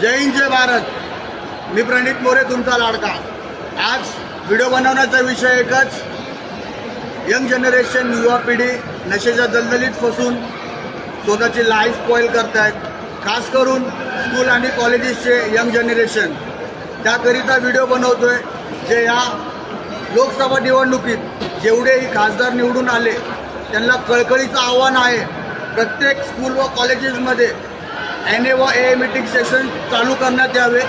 जय हिंद जय भारत. मी प्रणित मोरे तुमचा लाडका. आज व्हिडिओ बनवण्याचा विषय एकच. यंग जनरेशन युवा पिढी नशेच्या दलदलीत फसून स्वतःची लाईफ स्पॉईल करतायत. खास करून स्कूल आणि कॉलेजेसचे यंग जनरेशन. त्याकरिता व्हिडिओ बनवतोय जे या लोकसभा निवडणुकीत जेवढेही खासदार निवडून आले त्यांना कळकळीचं आव्हान आहे. प्रत्येक स्कूल व कॉलेजेसमध्ये NA व AA मीटिंग सेशन चालू करण्यात यावे.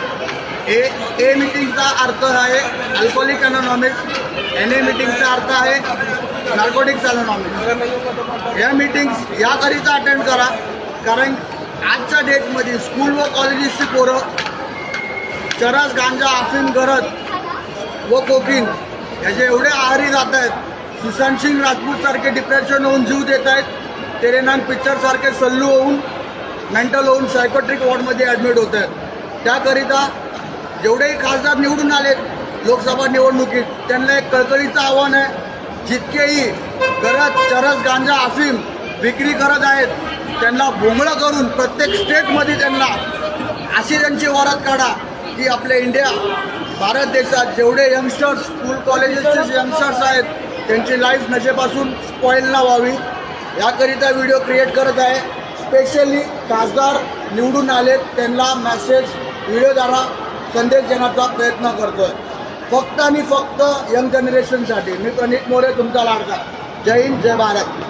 ए मीटिंगचा अर्थ आहे अल्कोहोलिक अनॉनॉमिक्स. NA मीटिंगचा अर्थ आहे नार्कोटिक्स अनॉनॉमिक्स. या मीटिंग्स याकरिता अटेंड करा कारण आजच्या डेटमध्ये स्कूल व कॉलेजेसची पोरं चरस, गांजा, अफीम करत व कोकीन याचे एवढे आहारी जात आहेत. सुशांत सिंग राजपूतसारखे डिप्रेशन होऊन जीव देत आहेत. तेरे नाम पिक्चरसारखे सल्लू होऊन मेंटल होऊन सायकोट्रिक वॉर्डमध्ये ॲडमिट होत आहेत. त्याकरिता जेवढेही खासदार निवडून आलेत लोकसभा निवडणुकीत त्यांना एक कळकळीचं आव्हान आहे. जितकेही करत चरस, गांजा, अफीम विक्री करत आहेत त्यांना भोंगळं करून प्रत्येक स्टेटमध्ये त्यांना अशी त्यांची वरात काढा की आपल्या इंडिया भारत देशात जेवढे यंगस्टर्स स्कूल कॉलेजेसचे यंगस्टर्स आहेत त्यांची लाईफ नशेपासून स्पॉईल ना व्हावी याकरिता व्हिडिओ क्रिएट करत आहे. स्पेशली खासदार निवडून आलेत त्यांना मेसेज व्हिडिओद्वारा संदेश देण्याचा प्रयत्न करतोय. फक्त आणि फक्त यंग जनरेशनसाठी. मी प्रणित मोरे तुमचा लाडका. जय हिंद जय भारत.